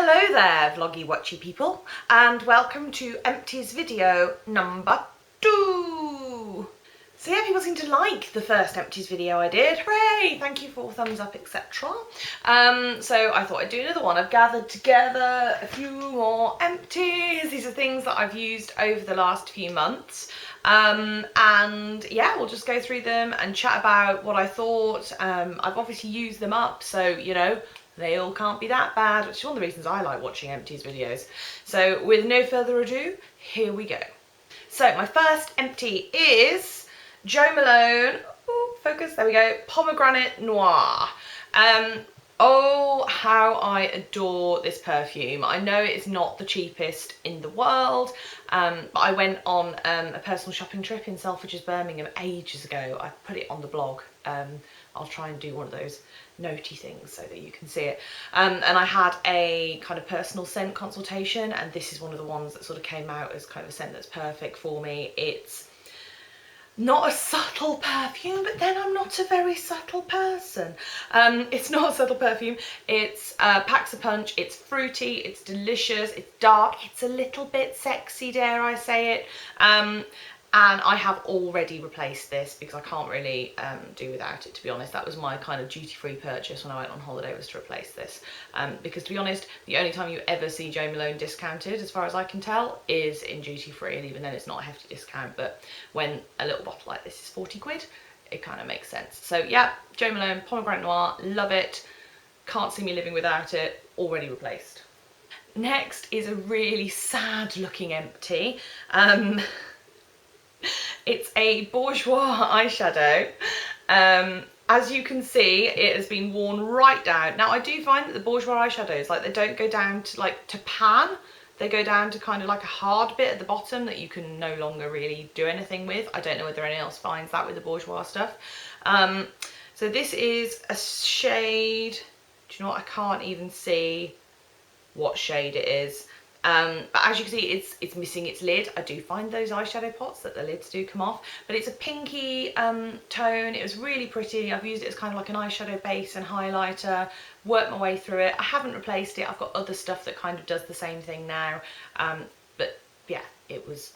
Hello there, vloggy watchy people, and welcome to Empties video number 2. So yeah, people seem to like the first Empties video I did. Hooray! Thank you for all thumbs up, etc. So I thought I'd do another one. I've gathered together a few more Empties. These are things that I've used over the last few months. And yeah, we'll just go through them and chat about what I thought. I've obviously used them up, so you know, they all can't be that bad, which is one of the reasons I like watching Empties videos. So with no further ado, here we go. So my first empty is Jo Malone, ooh, focus, there we go, Pomegranate Noir. Oh, how I adore this perfume. I know it's not the cheapest in the world, but I went on a personal shopping trip in Selfridges, Birmingham ages ago. I put it on the blog. I'll try and do one of those notey things so that you can see it. And I had a kind of personal scent consultation, and this is one of the ones that sort of came out as kind of a scent that's perfect for me. It's not a subtle perfume, but then I'm not a very subtle person. It's not a subtle perfume. It's packs a punch. It's fruity, it's delicious, it's dark, it's a little bit sexy, dare I say it. And I have already replaced this because I can't really do without it, to be honest. That was my kind of duty-free purchase when I went on holiday, was to replace this. Because to be honest, the only time you ever see Jo Malone discounted, as far as I can tell, is in duty-free, and even then it's not a hefty discount. But when a little bottle like this is 40 quid, it kind of makes sense. So yeah, Jo Malone, Pomegranate Noir, love it. Can't see me living without it, already replaced. Next is a really sad looking empty. It's a Bourjois eyeshadow. As you can see, it has been worn right down. Now I do find that the Bourjois eyeshadows, like, they don't go down to pan. They go down to kind of like a hard bit at the bottom that you can no longer really do anything with. I don't know whether anyone else finds that with the Bourjois stuff. So this is a shade, do you know what, I can't even see what shade it is. But as you can see, it's missing its lid. I do find those eyeshadow pots that the lids do come off, but it's a pinky tone. It was really pretty. I've used it as kind of like an eyeshadow base and highlighter, worked my way through it. I haven't replaced it. I've got other stuff that kind of does the same thing now. But yeah, it was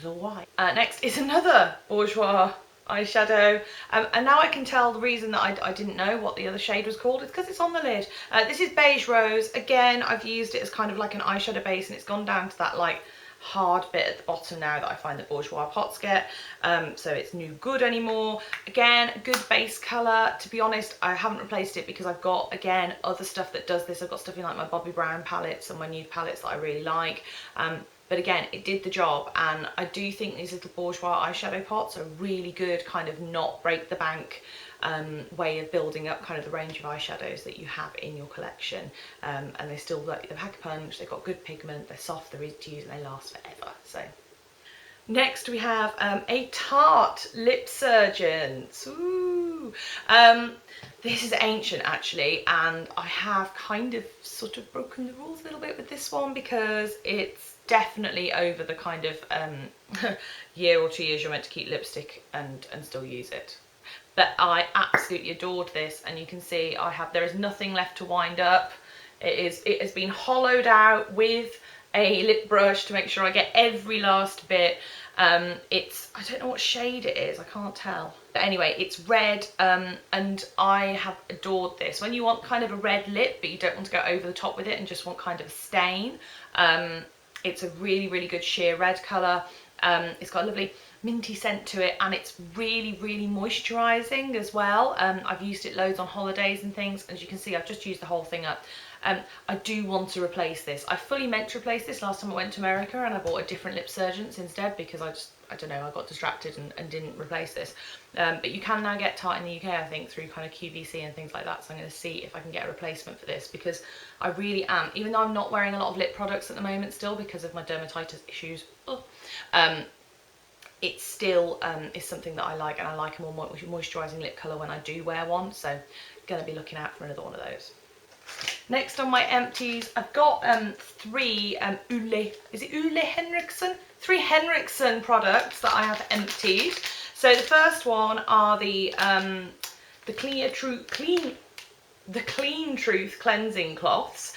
all right. Next is another Bourjois eyeshadow, and now I can tell the reason that I didn't know what the other shade was called. It's because it's on the lid. This is Beige Rose. Again, I've used it as kind of like an eyeshadow base, and it's gone down to that like hard bit at the bottom now that I find that Bourjois pots get, so it's no good anymore. Again, a good base colour. To be honest, I haven't replaced it because I've got, again, other stuff that does this. I've got stuff in like my Bobbi Brown palettes and my nude palettes that I really like. But again, it did the job, and I do think these little Bourjois eyeshadow pots are really good, kind of not break the bank way of building up kind of the range of eyeshadows that you have in your collection. And they still, like, they pack a punch, they've got good pigment, they're soft, they're easy to use, and they last forever. So next we have a Tarte Lip Surgeons. Ooh. This is ancient actually, and I have kind of sort of broken the rules a little bit with this one because it's definitely over the kind of year or 2 years you're meant to keep lipstick and still use it. But I absolutely adored this, and you can see there is nothing left to wind up. It has been hollowed out with a lip brush to make sure I get every last bit. I don't know what shade it is, I can't tell. But anyway, it's red, and I have adored this. When you want kind of a red lip, but you don't want to go over the top with it and just want kind of a stain, it's a really, really good sheer red colour. It's got a lovely minty scent to it, and it's really, really moisturising as well. I've used it loads on holidays and things. As you can see, I've just used the whole thing up. I do want to replace this. I fully meant to replace this last time I went to America, and I bought a different Lip Surgeons instead because I don't know, I got distracted and didn't replace this. But you can now get Tarte in the UK, I think, through kind of QVC and things like that. So I'm going to see if I can get a replacement for this, because I really am, even though I'm not wearing a lot of lip products at the moment still because of my dermatitis issues, it still is something that I like, and I like a more moisturising lip colour when I do wear one. So going to be looking out for another one of those. Next on my empties, I've got three Ole Henriksen? 3 Henriksen products that I have emptied. So the first one are the Clean Truth cleansing cloths.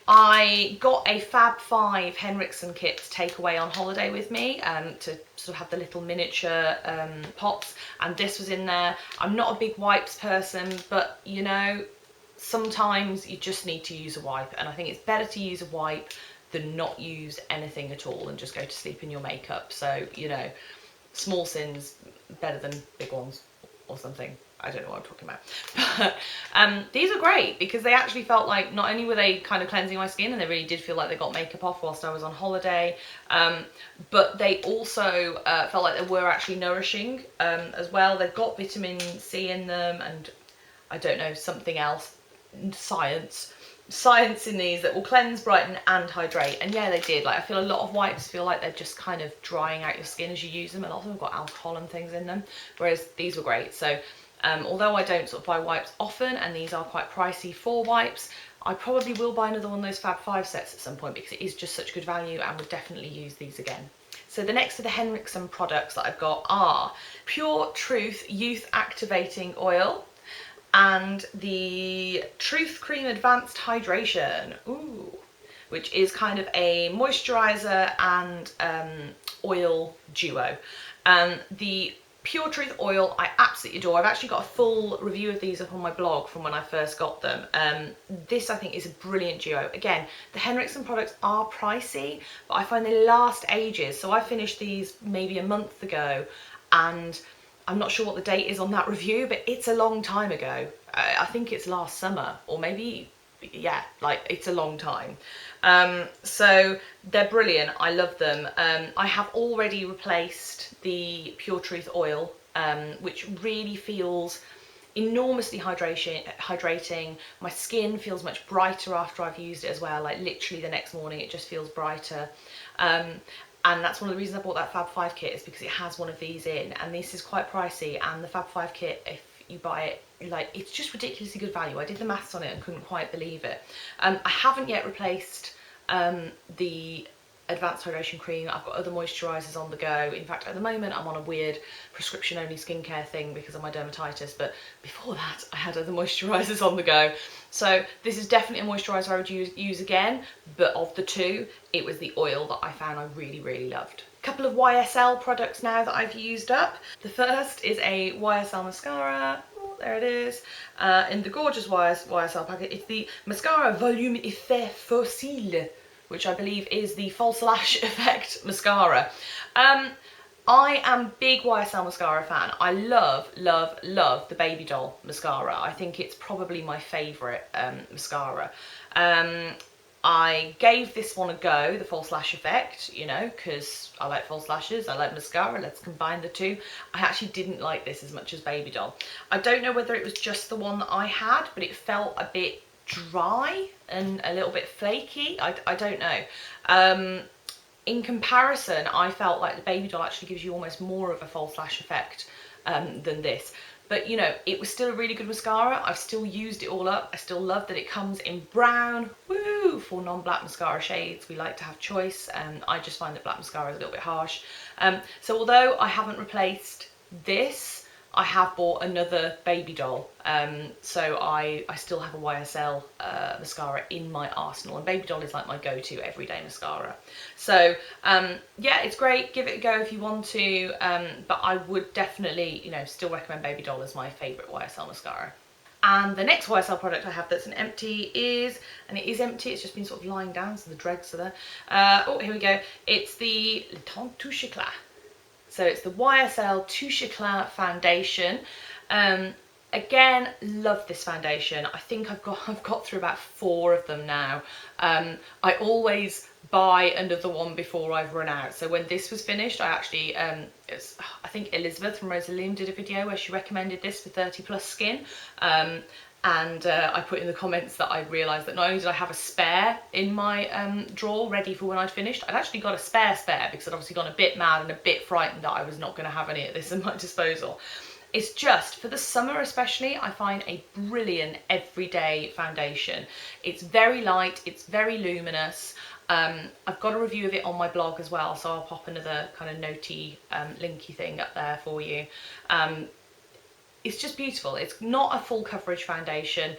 I got a Fab 5 Henriksen kit to take away on holiday with me, to sort of have the little miniature pots, and this was in there. I'm not a big wipes person, but you know, sometimes you just need to use a wipe, and I think it's better to use a wipe than not use anything at all and just go to sleep in your makeup. So, you know, small sins better than big ones or something. I don't know what I'm talking about. But these are great because they actually felt like not only were they kind of cleansing my skin, and they really did feel like they got makeup off whilst I was on holiday, but they also felt like they were actually nourishing as well. They've got vitamin C in them, and I don't know, something else, science in these that will cleanse, brighten and hydrate. And yeah, they did. Like, I feel a lot of wipes feel like they're just kind of drying out your skin as you use them. A lot of them have got alcohol and things in them, whereas these were great. So although I don't sort of buy wipes often, and these are quite pricey for wipes, I probably will buy another one of those Fab 5 sets at some point because it is just such good value, and would definitely use these again. So the next of the Henriksen products that I've got are Pure Truth Youth Activating Oil and the Truth Cream Advanced Hydration, which is kind of a moisturiser and oil duo. The Pure Truth oil I absolutely adore. I've actually got a full review of these up on my blog from when I first got them. This I think is a brilliant duo. Again, the Henriksen products are pricey, but I find they last ages. So I finished these maybe a month ago, and I'm not sure what the date is on that review, but it's a long time ago. I think it's last summer, or maybe, yeah, like it's a long time. So they're brilliant. I love them. I have already replaced the Pure Truth oil, which really feels enormously hydrating. My skin feels much brighter after I've used it as well. Like literally the next morning, it just feels brighter. And that's one of the reasons I bought that Fab 5 kit, is because it has one of these in, and this is quite pricey. And the Fab 5 kit, if you buy it, like, it's just ridiculously good value. I did the maths on it and couldn't quite believe it. I haven't yet replaced the advanced hydration cream. I've got other moisturisers on the go. In fact, at the moment I'm on a weird prescription only skincare thing because of my dermatitis, but before that I had other moisturisers on the go. So this is definitely a moisturiser I would use again, but of the two, it was the oil that I found I really loved. A couple of YSL products now that I've used up. The first is a YSL mascara. Oh, there it is, in the gorgeous YSL packet. It's the Mascara Volume Effet Fossile, which I believe is the false lash effect mascara. I am big YSL mascara fan. I love the Baby Doll mascara. I think it's probably my favourite mascara. I gave this one a go, the false lash effect, you know, because I like false lashes, I like mascara, let's combine the two. I actually didn't like this as much as Baby Doll. I don't know whether it was just the one that I had, but it felt a bit dry and a little bit flaky. I don't know. In comparison, I felt like the Baby Doll actually gives you almost more of a false lash effect than this. But you know, it was still a really good mascara. I've still used it all up. I still love that it comes in brown. Woo! For non-black mascara shades, we like to have choice. I just find that black mascara is a little bit harsh. So although I haven't replaced this, I have bought another Baby Doll. So I still have a YSL mascara in my arsenal, and Baby Doll is like my go-to everyday mascara. So yeah, it's great. Give it a go if you want to, but I would definitely, you know, still recommend Baby Doll as my favourite YSL mascara. And the next YSL product I have that's an empty is, and it is empty, it's just been sort of lying down, so the dregs are there. Oh, here we go. It's the Le Teint Touche Éclat. So it's the YSL Touche Éclat foundation. Again, love this foundation. I think I've got through about 4 of them now. I always buy another one before I've run out. So when this was finished, I actually, I think Elizabeth from Rosalind did a video where she recommended this for 30 plus skin. And I put in the comments that I realised that not only did I have a spare in my drawer ready for when I'd finished, I'd actually got a spare because I'd obviously gone a bit mad and a bit frightened that I was not going to have any of this at my disposal. It's just, for the summer especially, I find a brilliant everyday foundation. It's very light, it's very luminous. I've got a review of it on my blog as well, so I'll pop another kind of notey, linky thing up there for you. It's just beautiful. It's not a full coverage foundation.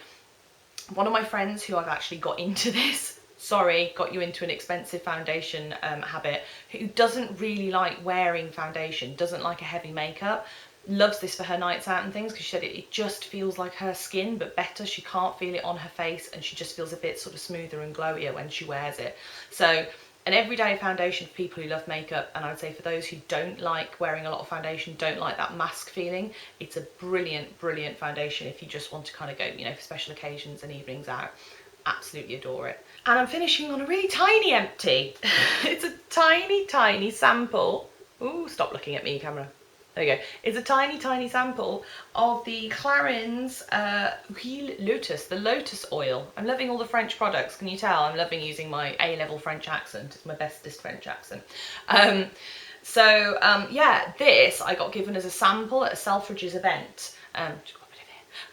One of my friends who I've actually got into this sorry, got you into an expensive foundation habit, who doesn't really like wearing foundation, doesn't like a heavy makeup, loves this for her nights out and things, because she said it just feels like her skin, but better. She can't feel it on her face, and she just feels a bit sort of smoother and glowier when she wears it. So an everyday foundation for people who love makeup, and I would say for those who don't like wearing a lot of foundation, don't like that mask feeling, it's a brilliant, brilliant foundation if you just want to kind of go, you know, for special occasions and evenings out. Absolutely adore it. And I'm finishing on a really tiny empty. It's a tiny, tiny sample. Ooh, stop looking at me, camera. There you go. It's a tiny, tiny sample of the Clarins Huile Lotus, the lotus oil. I'm loving all the French products. Can you tell? I'm loving using my A-level French accent. It's my bestest French accent. Yeah, this I got given as a sample at a Selfridges event.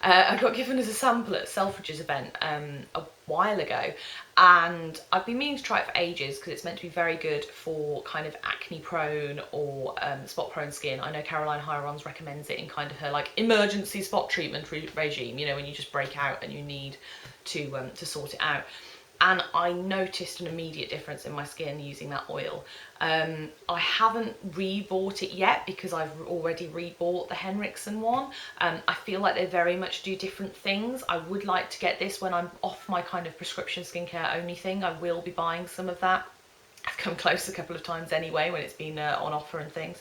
I got given as a sample at Selfridges event a while ago, and I've been meaning to try it for ages because it's meant to be very good for kind of acne prone or spot prone skin. I know Caroline Hirons recommends it in kind of her like emergency spot treatment regime, you know, when you just break out and you need to sort it out. And I noticed an immediate difference in my skin using that oil. I haven't re-bought it yet because I've already re-bought the Henriksen one. I feel like they very much do different things. I would like to get this when I'm off my kind of prescription skincare only thing. I will be buying some of that. I've come close a couple of times anyway when it's been on offer and things.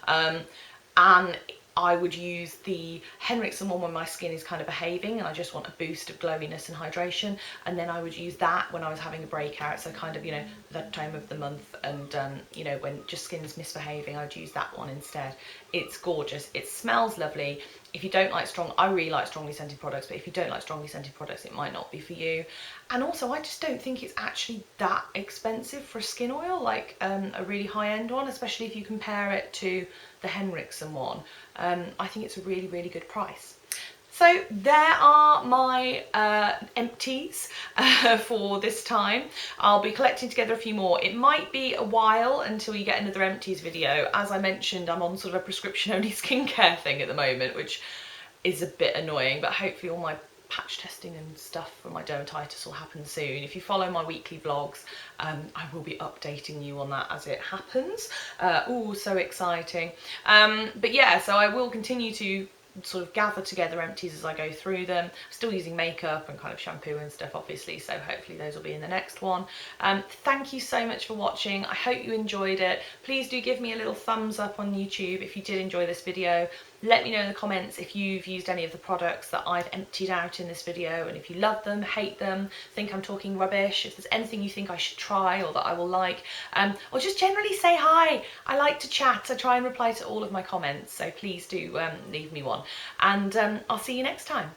And I would use the Henriksen one when my skin is kind of behaving and I just want a boost of glowiness and hydration, and then I would use that when I was having a breakout, so kind of, you know, that time of the month, and you know, when just skin's misbehaving, I'd use that one instead. It's gorgeous, it smells lovely. If you don't like I really like strongly scented products, but if you don't like strongly scented products, it might not be for you. And also, I just don't think it's actually that expensive for a skin oil, like a really high-end one, especially if you compare it to the Henriksen one. I think it's a really, really good price. So there are my empties for this time. I'll be collecting together a few more. It might be a while until you get another empties video. As I mentioned, I'm on sort of a prescription only skincare thing at the moment, which is a bit annoying, but hopefully all my patch testing and stuff for my dermatitis will happen soon. If you follow my weekly vlogs, I will be updating you on that as it happens. Oh, so exciting. But yeah, so I will continue to sort of gather together empties as I go through them. I'm still using makeup and kind of shampoo and stuff, obviously, so hopefully those will be in the next one. Thank you so much for watching. I hope you enjoyed it. Please do give me a little thumbs up on YouTube if you did enjoy this video. Let me know in the comments if you've used any of the products that I've emptied out in this video, and if you love them, hate them, think I'm talking rubbish, if there's anything you think I should try or that I will like, or just generally say hi. I like to chat. I try and reply to all of my comments, so please do leave me one. And I'll see you next time.